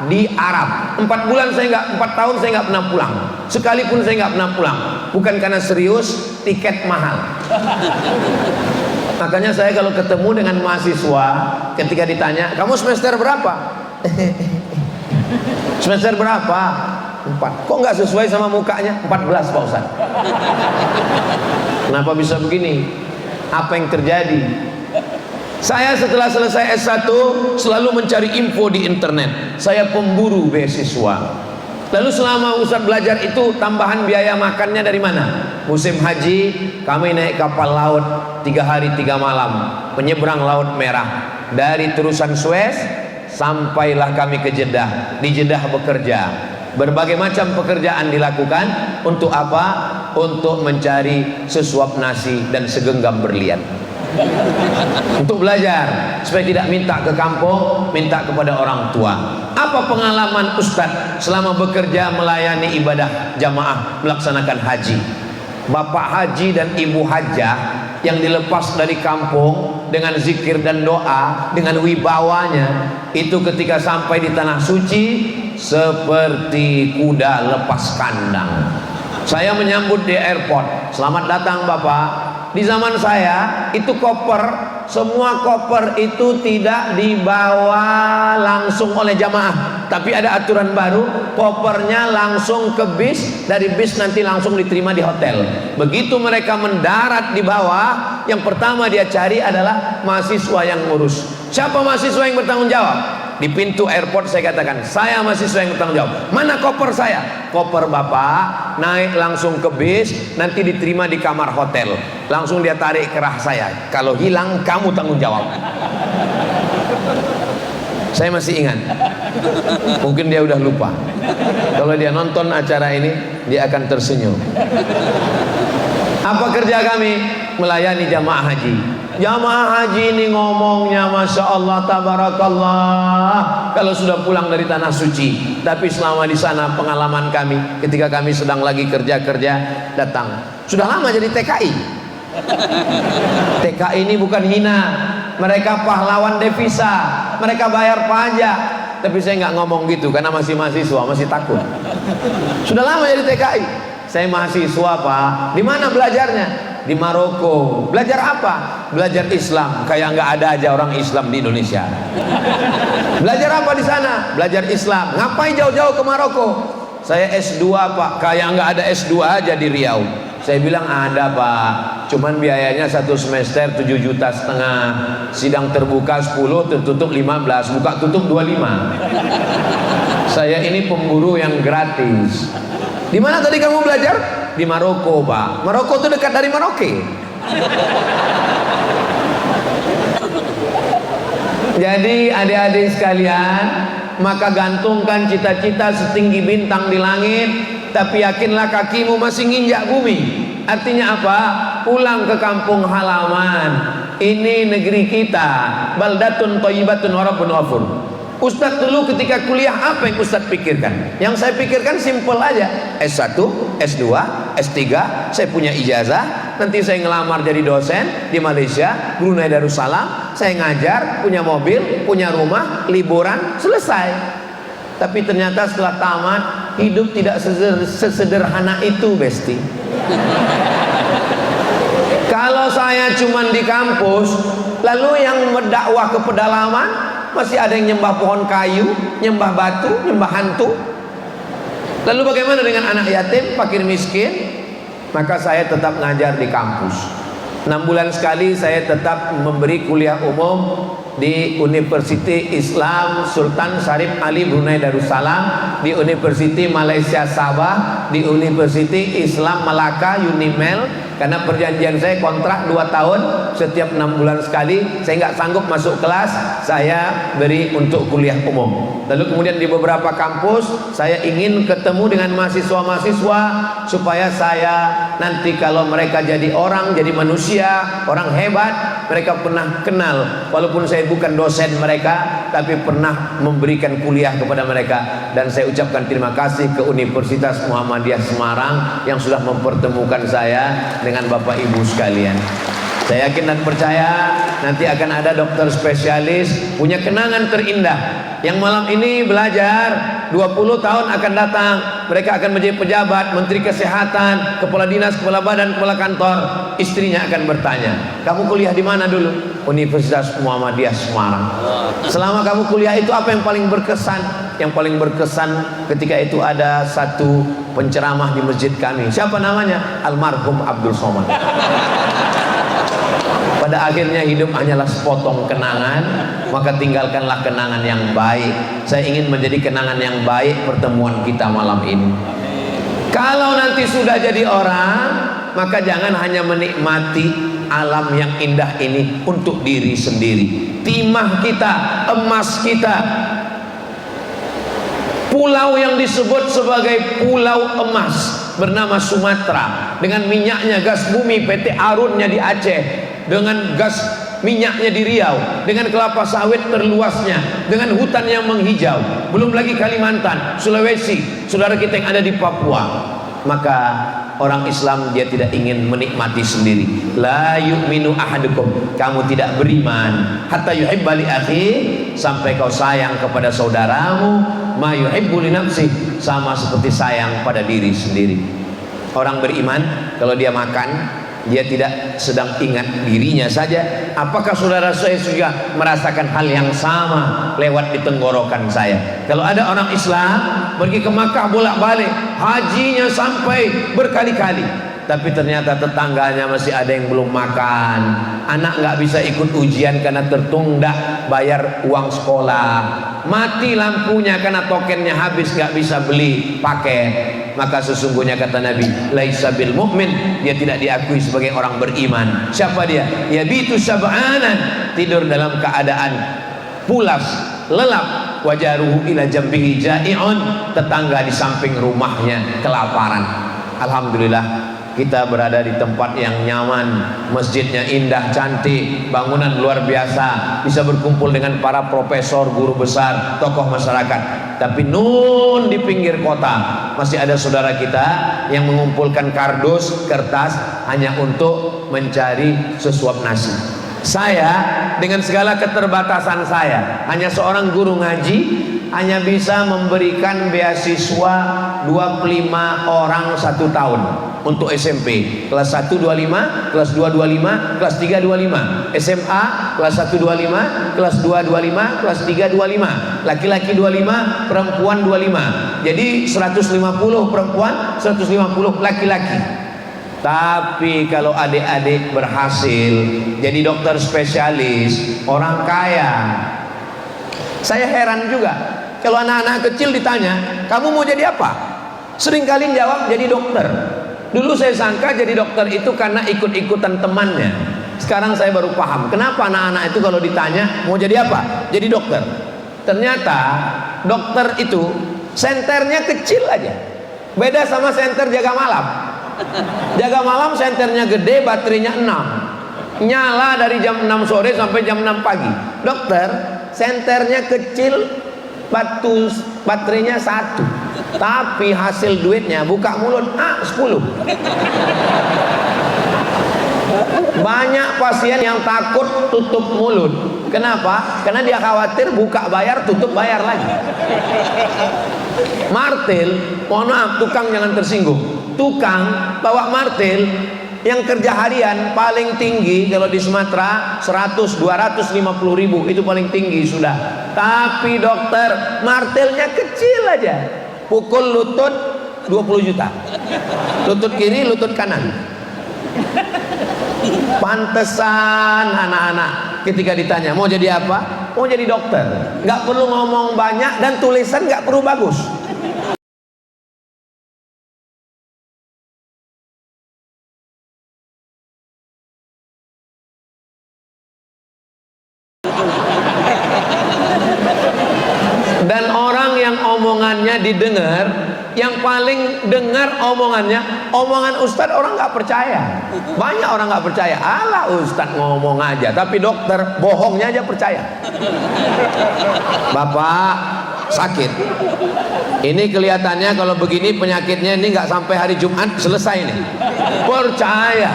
di Arab. 4 bulan saya nggak, 4 tahun saya nggak pernah pulang. Sekalipun saya nggak pernah pulang. Bukan karena serius, tiket mahal. Makanya saya kalau ketemu dengan mahasiswa, ketika ditanya, kamu semester berapa? Semester berapa? 4. Kok nggak sesuai sama mukanya? 14 Pak Ustaz. Kenapa bisa begini? Apa yang terjadi? Saya setelah selesai S1 selalu mencari info di internet. Saya pemburu beasiswa. Lalu selama Ustaz belajar itu, tambahan biaya makannya dari mana? Musim haji kami naik kapal laut 3 hari 3 malam menyeberang Laut Merah. Dari terusan Suez sampailah kami ke Jeddah. Di Jeddah bekerja. Berbagai macam pekerjaan dilakukan. Untuk apa? Untuk mencari sesuap nasi dan segenggam berlian. Untuk belajar supaya tidak minta ke kampung, minta kepada orang tua. Apa pengalaman Ustadz selama bekerja melayani ibadah jamaah melaksanakan haji? Bapak haji dan ibu hajah yang dilepas dari kampung dengan zikir dan doa, dengan wibawanya, itu ketika sampai di tanah suci seperti kuda lepas kandang. Saya menyambut di airport, selamat datang Bapak. Di zaman saya itu koper, semua koper itu tidak dibawa langsung oleh jamaah, tapi ada aturan baru, kopernya langsung ke bis, dari bis nanti langsung diterima di hotel. Begitu mereka mendarat di bawah, yang pertama dia cari adalah mahasiswa yang ngurus. Siapa mahasiswa yang bertanggung jawab? Di pintu airport saya katakan, saya mahasiswa yang bertanggung jawab. Mana koper saya? Koper Bapak naik langsung ke bis, nanti diterima di kamar hotel. Langsung dia tarik kerah saya. Kalau hilang kamu tanggung jawab. Saya masih ingat. Mungkin dia udah lupa. Kalau dia nonton acara ini, dia akan tersenyum. Apa kerja kami? Melayani jamaah haji. Jamaah haji ini ngomongnya Masya Allah, Tabarakallah, kalau sudah pulang dari tanah suci. Tapi selama di sana pengalaman kami, ketika kami sedang lagi kerja-kerja, datang. Sudah lama jadi TKI. TKI ini bukan hina, mereka pahlawan devisa, mereka bayar pajak. Tapi saya nggak ngomong gitu karena masih mahasiswa, masih takut. Sudah lama jadi TKI. Saya mahasiswa Pak. Di mana belajarnya? Di Maroko. Belajar apa? Belajar Islam. Kayak nggak ada aja orang Islam di Indonesia. Belajar apa di sana? Belajar Islam. Ngapain jauh-jauh ke Maroko? Saya S2 Pak. Kayak nggak ada S2 aja di Riau. Saya bilang ada Pak. Cuman biayanya 1 semester 7,5 juta. Sidang terbuka 10, tertutup 15. Buka tutup 25. Saya ini pemburu yang gratis. Di mana tadi kamu belajar? Di Maroko Pak. Maroko itu dekat dari Maroke. Jadi adik-adik sekalian, maka gantungkan cita-cita setinggi bintang di langit, tapi yakinlah kakimu masih nginjak bumi. Artinya apa? Pulang ke kampung halaman. Ini negeri kita. Baldatun thayyibatun wa rabbun ghafur. Ustadz dulu ketika kuliah apa yang Ustadz pikirkan? Yang saya pikirkan simpel aja. S1, S2, S3, saya punya ijazah. Nanti saya ngelamar jadi dosen di Malaysia, Brunei Darussalam. Saya ngajar, punya mobil, punya rumah, liburan, selesai. Tapi ternyata setelah tamat, hidup tidak sesederhana itu, Besti. Kalau saya cuman di kampus, lalu yang berdakwah ke pedalaman, masih ada yang nyembah pohon kayu, nyembah batu, nyembah hantu. Lalu bagaimana dengan anak yatim, fakir miskin? Maka saya tetap ngajar di kampus. 6 bulan sekali saya tetap memberi kuliah umum di University Islam Sultan Syarif Ali Brunei Darussalam, di University Malaysia Sabah, di University Islam Malaka Unimel. Karena perjanjian saya kontrak 2 tahun, setiap 6 bulan sekali. Saya nggak sanggup masuk kelas, saya beri untuk kuliah umum. Lalu kemudian di beberapa kampus saya ingin ketemu dengan mahasiswa-mahasiswa, supaya saya nanti kalau mereka jadi orang, jadi manusia, orang hebat, mereka pernah kenal. Walaupun saya bukan dosen mereka, tapi pernah memberikan kuliah kepada mereka. Dan saya ucapkan terima kasih ke Universitas Muhammadiyah Semarang yang sudah mempertemukan saya dengan Bapak Ibu sekalian. Saya yakin dan percaya nanti akan ada dokter spesialis punya kenangan terindah yang malam ini belajar 20 tahun akan datang, mereka akan menjadi pejabat, menteri kesehatan, kepala dinas, kepala badan, kepala kantor. Istrinya akan bertanya, kamu kuliah di mana dulu? Universitas Muhammadiyah Semarang. Selama kamu kuliah itu apa yang paling berkesan? Yang paling berkesan ketika itu ada satu penceramah di masjid kami. Siapa namanya? Almarhum Abdul Somad. Pada akhirnya hidup hanyalah sepotong kenangan, maka tinggalkanlah kenangan yang baik. Saya ingin menjadi kenangan yang baik pertemuan kita malam ini. Kalau nanti sudah jadi orang, maka jangan hanya menikmati alam yang indah ini untuk diri sendiri. Timah kita, emas kita, pulau yang disebut sebagai pulau emas bernama Sumatera, dengan minyaknya, gas bumi PT Arunnya di Aceh, dengan gas minyaknya di Riau, dengan kelapa sawit terluasnya, dengan hutan yang menghijau, belum lagi Kalimantan, Sulawesi, saudara kita yang ada di Papua. Maka orang Islam dia tidak ingin menikmati sendiri. La yu'minu ahadukum, kamu tidak beriman hatta yuhibba li akhi, sampai kau sayang kepada saudaramu ma yuhibbu li nafsi, sama seperti sayang pada diri sendiri. Orang beriman kalau dia makan, dia tidak sedang ingat dirinya saja. Apakah saudara saya juga merasakan hal yang sama lewat di tenggorokan saya? Kalau ada orang Islam pergi ke Makkah bolak-balik, hajinya sampai berkali-kali, tapi ternyata tetangganya masih ada yang belum makan, anak nggak bisa ikut ujian karena tertunggak bayar uang sekolah, mati lampunya karena tokennya habis, nggak bisa beli paket, maka sesungguhnya kata Nabi, laisa bil mu'min, dia tidak diakui sebagai orang beriman. Siapa dia? Yabitu sab'anan, tidur dalam keadaan pulas, lelap, wajaruhu ila jambihi ja'i'un, tetangga di samping rumahnya kelaparan. Alhamdulillah kita berada di tempat yang nyaman, masjidnya indah, cantik, bangunan luar biasa, bisa berkumpul dengan para profesor, guru besar, tokoh masyarakat. Tapi nun di pinggir kota masih ada saudara kita yang mengumpulkan kardus, kertas hanya untuk mencari sesuap nasi. Saya dengan segala keterbatasan saya, hanya seorang guru ngaji, hanya bisa memberikan beasiswa 25 orang 1 tahun untuk SMP, kelas 1 25, kelas 2 25, kelas 3 25, SMA kelas 1 25, kelas 2 25, kelas 3 25, laki-laki 25, perempuan 25. Jadi 150 perempuan, 150 laki-laki. Tapi kalau adik-adik berhasil jadi dokter spesialis, orang kaya, saya heran juga kalau anak-anak kecil ditanya, kamu mau jadi apa? Seringkali jawab jadi dokter. Dulu saya sangka jadi dokter itu karena ikut-ikutan temannya. Sekarang saya baru paham kenapa anak-anak itu kalau ditanya mau jadi apa? Jadi dokter. Ternyata dokter itu senternya kecil aja, beda sama senter jaga malam. Jaga malam senternya gede, baterainya 6, nyala dari jam 6 sore sampai jam 6 pagi. Dokter senternya kecil, baterainya 1, tapi hasil duitnya buka mulut 10. Banyak pasien yang takut tutup mulut. Kenapa? Karena dia khawatir buka bayar, tutup bayar lagi. Martil, mohon maaf, tukang jangan tersinggung. Tukang bawa martil yang kerja harian paling tinggi kalau di Sumatera 100-250 ribu, itu paling tinggi sudah. Tapi dokter martilnya kecil aja, pukul lutut 20 juta, lutut kiri, lutut kanan. Pantesan anak-anak ketika ditanya mau jadi apa, mau jadi dokter, nggak perlu ngomong banyak dan tulisan nggak perlu bagus. Dan orang yang omongannya didengar, yang paling dengar omongannya, omongan ustadz, orang nggak percaya. Banyak orang nggak percaya, alah ustadz ngomong aja, tapi dokter bohongnya aja percaya. Bapak sakit, ini kelihatannya kalau begini penyakitnya ini nggak sampai hari Jumat selesai nih. Percaya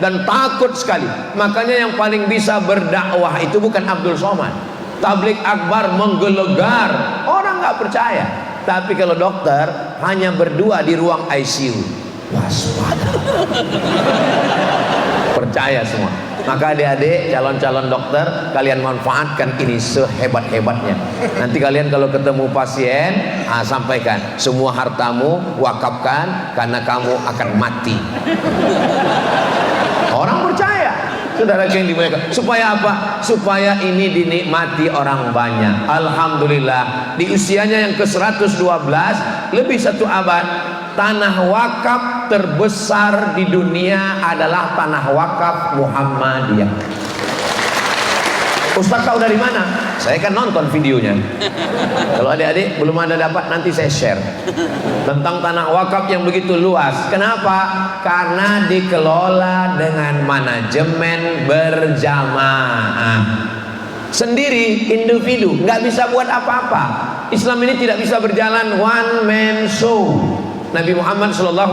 dan takut sekali. Makanya yang paling bisa berdakwah itu bukan Abdul Somad. Tablik akbar menggelegar, orang nggak percaya. Tapi kalau dokter hanya berdua di ruang ICU, waspada. Percaya semua. Maka adik-adik calon-calon dokter, kalian manfaatkan ini sehebat-hebatnya. Nanti kalian kalau ketemu pasien, sampaikan, semua hartamu wakafkan karena kamu akan mati. Orang percaya. Saudara yang dimuliakan, supaya apa? Supaya ini dinikmati orang banyak. Alhamdulillah, di usianya yang ke-112, lebih 1 abad, tanah wakaf terbesar di dunia adalah tanah wakaf Muhammadiyah. Ustaz tahu dari mana? Saya kan nonton videonya. Kalau adik-adik belum ada dapat, nanti saya share tentang tanah wakaf yang begitu luas. Kenapa? Karena dikelola dengan manajemen berjamaah. Sendiri, individu, nggak bisa buat apa-apa. Islam ini tidak bisa berjalan one man show. Nabi Muhammad SAW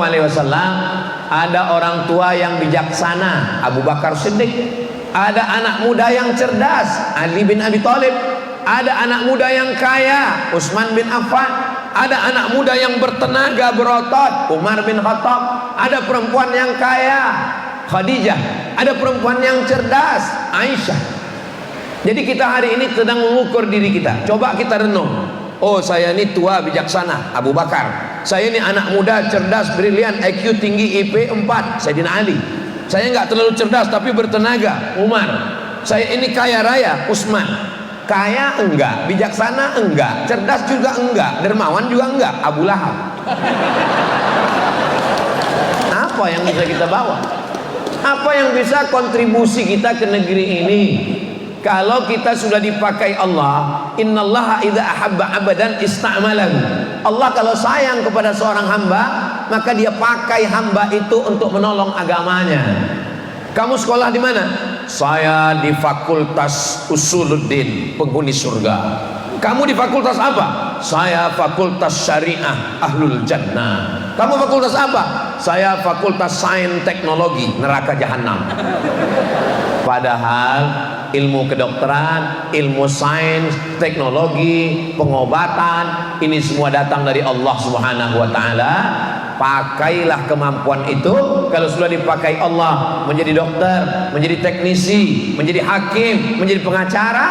ada orang tua yang bijaksana, Abu Bakar Siddiq. Ada anak muda yang cerdas, Ali bin Abi Thalib. Ada anak muda yang kaya, Utsman bin Affan. Ada anak muda yang bertenaga berotot, Umar bin Khattab. Ada perempuan yang kaya, Khadijah. Ada perempuan yang cerdas, Aisyah. Jadi kita hari ini sedang mengukur diri kita. Coba kita renung. Oh, saya ini tua bijaksana, Abu Bakar. Saya ini anak muda cerdas brilian, IQ tinggi, IP 4, Sayyidina Ali. Saya nggak terlalu cerdas tapi bertenaga, Umar. Saya ini kaya raya, Utsman. Kaya enggak, bijaksana enggak, cerdas juga enggak, dermawan juga enggak, Abu Lahab. Apa yang bisa kita bawa? Apa yang bisa kontribusi kita ke negeri ini? Kalau kita sudah dipakai Allah, innallaha idza ahabba abadan ista'malahu. Allah kalau sayang kepada seorang hamba, maka dia pakai hamba itu untuk menolong agamanya. Kamu sekolah di mana? Saya di Fakultas Usuluddin, penghuni surga. Kamu di fakultas apa? Saya Fakultas Syariah, Ahlul Jannah. Kamu fakultas apa? Saya Fakultas Sains Teknologi, neraka jahanam. Padahal ilmu kedokteran, ilmu sains, teknologi, pengobatan, ini semua datang dari Allah Subhanahu wa taala. Pakailah kemampuan itu. Kalau sudah dipakai Allah, menjadi dokter, menjadi teknisi, menjadi hakim, menjadi pengacara,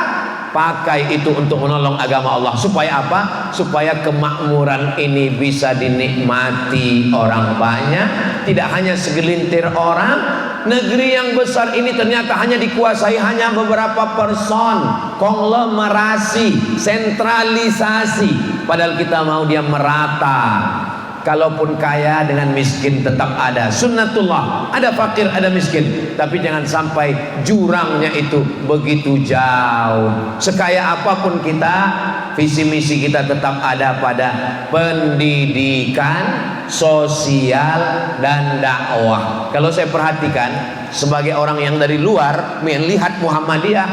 pakai itu untuk menolong agama Allah. Supaya apa? Supaya kemakmuran ini bisa dinikmati orang banyak, tidak hanya segelintir orang. Negeri yang besar ini ternyata hanya dikuasai hanya beberapa person, konglomerasi, sentralisasi. Padahal kita mau dia merata. Kalaupun kaya dengan miskin tetap ada. Sunnatullah, ada fakir, ada miskin. Tapi jangan sampai jurangnya itu begitu jauh. Sekaya apapun kita, visi misi kita tetap ada pada pendidikan, sosial, dan dakwah. Kalau saya perhatikan sebagai orang yang dari luar melihat Muhammadiyah,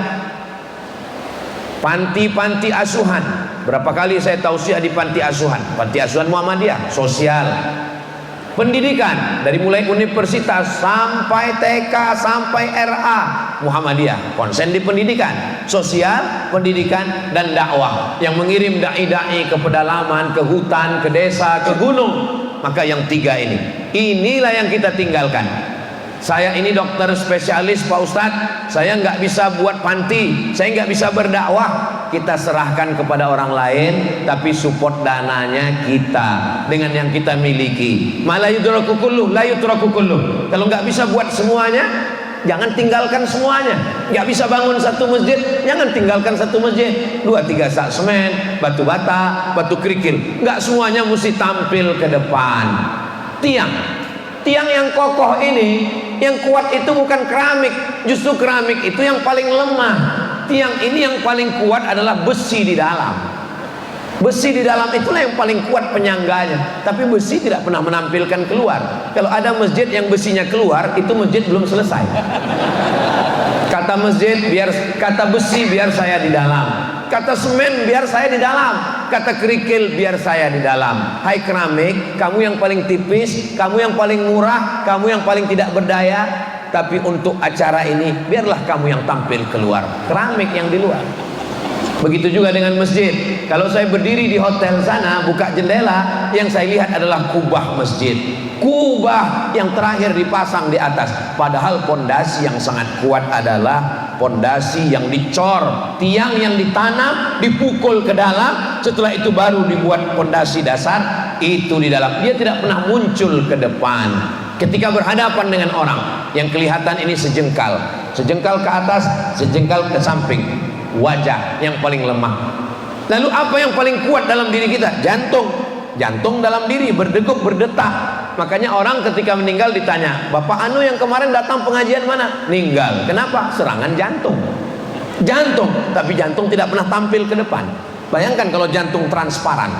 panti-panti asuhan. Berapa kali saya tausiah di panti asuhan Muhammadiyah, sosial, pendidikan dari mulai universitas sampai TK sampai RA, Muhammadiyah konsen di pendidikan, sosial, pendidikan, dan dakwah yang mengirim dai-dai ke pedalaman, ke hutan, ke desa, ke gunung. Maka yang tiga inilah yang kita tinggalkan. Saya ini dokter spesialis Pak Ustadz, saya nggak bisa buat panti, saya nggak bisa berdakwah. Kita serahkan kepada orang lain, tapi support dananya kita dengan yang kita miliki. Ma la yudraku kulluh, la yutraku kulluh. Kalau nggak bisa buat semuanya, jangan tinggalkan semuanya. Nggak bisa bangun satu masjid, jangan tinggalkan satu masjid. 2-3 sak semen, batu bata, batu kerikil, nggak semuanya mesti tampil ke depan. Tiang yang kokoh ini, yang kuat itu bukan keramik, justru keramik itu yang paling lemah. Tiang ini yang paling kuat adalah besi di dalam. Besi di dalam itulah yang paling kuat penyangganya. Tapi besi tidak pernah menampilkan keluar. Kalau ada masjid yang besinya keluar, itu masjid belum selesai. Kata besi biar saya di dalam. Kata semen biar saya di dalam. Kata kerikil biar saya di dalam. Hai keramik, kamu yang paling tipis, kamu yang paling murah, kamu yang paling tidak berdaya, tapi untuk acara ini biarlah kamu yang tampil keluar. Keramik yang di luar. Begitu juga dengan masjid. Kalau saya berdiri di hotel sana, buka jendela, yang saya lihat adalah kubah masjid. Kubah yang terakhir dipasang di atas. Padahal pondasi yang sangat kuat adalah pondasi yang dicor, tiang yang ditanam, dipukul ke dalam, setelah itu baru dibuat pondasi dasar. Itu di dalam. Dia tidak pernah muncul ke depan. Ketika berhadapan dengan orang, yang kelihatan ini sejengkal ke atas, sejengkal ke samping. Wajah yang paling lemah. Lalu apa yang paling kuat dalam diri kita? Jantung dalam diri berdegup, berdetak. Makanya orang ketika meninggal ditanya, Bapak Anu yang kemarin datang pengajian mana? Meninggal. Kenapa? Serangan jantung. Tapi jantung tidak pernah tampil ke depan. Bayangkan kalau jantung transparan.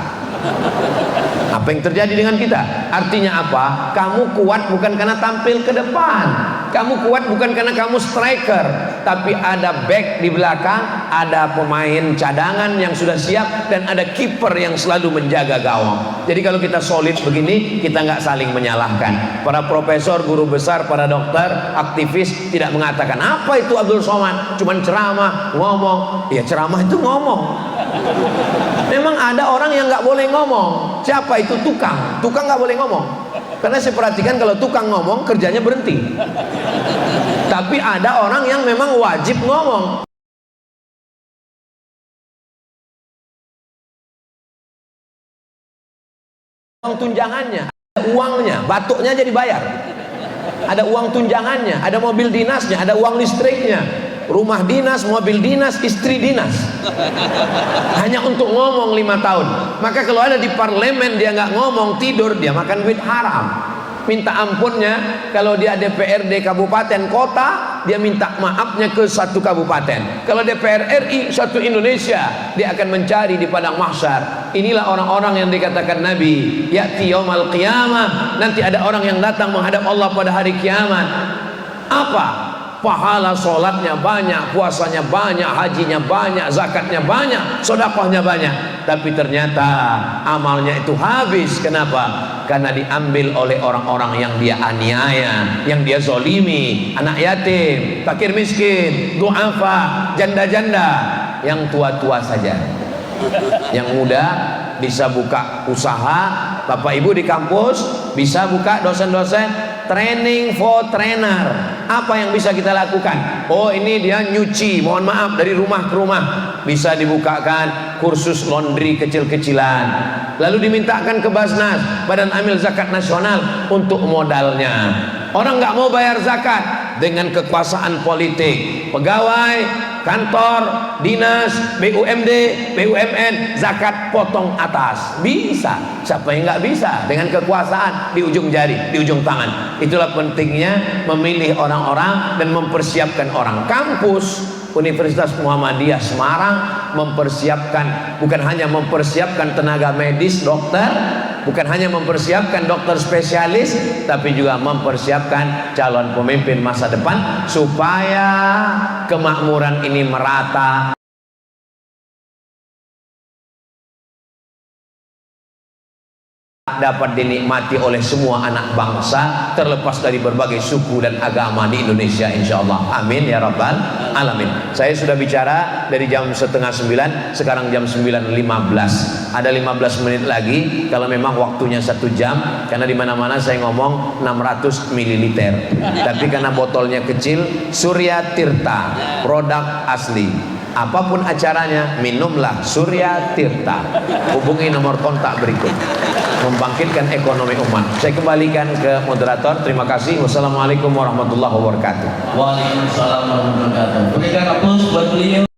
Apa yang terjadi dengan kita? Artinya apa? Kamu kuat bukan karena tampil ke depan. Kamu kuat bukan karena kamu striker, tapi ada back di belakang, ada pemain cadangan yang sudah siap, dan ada kiper yang selalu menjaga gawang. Jadi kalau kita solid begini, kita nggak saling menyalahkan. Para profesor, guru besar, para dokter, aktivis tidak mengatakan apa itu Abdul Somad, cuman ceramah, ngomong. Ya ceramah itu ngomong. Memang ada orang yang nggak boleh ngomong. Siapa itu? Tukang nggak boleh ngomong. Karena saya perhatikan kalau tukang ngomong kerjanya berhenti. Tapi ada orang yang memang wajib ngomong. Uang tunjangannya, ada uangnya, batuknya aja dibayar. Ada uang tunjangannya, ada mobil dinasnya, ada uang listriknya, rumah dinas, mobil dinas, istri dinas. Hanya untuk ngomong 5 tahun. Maka kalau ada di parlemen dia nggak ngomong, tidur, dia makan duit haram. Minta ampunnya kalau dia DPRD kabupaten kota, dia minta maafnya ke satu kabupaten. Kalau DPR RI satu Indonesia, dia akan mencari di padang mahsyar. Inilah orang-orang yang dikatakan Nabi, ya'ti yaumal qiyamah, nanti ada orang yang datang menghadap Allah pada hari kiamat. Apa? Pahala sholatnya banyak, puasanya banyak, hajinya banyak, zakatnya banyak, sedekahnya banyak, tapi ternyata amalnya itu habis. Kenapa? Karena diambil oleh orang-orang yang dia aniaya, yang dia zolimi, anak yatim, fakir miskin, du'afa, janda-janda, yang tua-tua saja. Yang muda bisa buka usaha, Bapak Ibu di kampus bisa buka, dosen-dosen training for trainer. Apa yang bisa kita lakukan? Oh, ini dia nyuci, mohon maaf, dari rumah ke rumah. Bisa dibukakan kursus laundry kecil-kecilan. Lalu dimintakan ke Basnas, Badan Amil Zakat Nasional, untuk modalnya. Orang nggak mau bayar zakat dengan kekuasaan politik. Pegawai, kantor, dinas, BUMD, BUMN, zakat potong atas. Bisa. Siapa yang nggak bisa? Dengan kekuasaan di ujung jari, di ujung tangan. Itulah pentingnya memilih orang-orang dan mempersiapkan orang. Kampus Universitas Muhammadiyah Semarang mempersiapkan, bukan hanya mempersiapkan tenaga medis, dokter, bukan hanya mempersiapkan dokter spesialis, tapi juga mempersiapkan calon pemimpin masa depan supaya kemakmuran ini merata, dapat dinikmati oleh semua anak bangsa, terlepas dari berbagai suku dan agama di Indonesia, insyaallah. Amin ya rabbal alamin. Saya sudah bicara dari jam 8:30, sekarang jam 9:15. Ada 15 menit lagi kalau memang waktunya 1 jam, karena di mana-mana saya ngomong 600 ml. Tapi karena botolnya kecil, Surya Tirta, produk asli. Apapun acaranya, minumlah Surya Tirta. Hubungi nomor kontak berikut. Membangkitkan ekonomi umat. Saya kembalikan ke moderator. Terima kasih. Wassalamualaikum warahmatullahi wabarakatuh. Waalaikumsalam warahmatullahi wabarakatuh. Berikan aplaus buat beliau.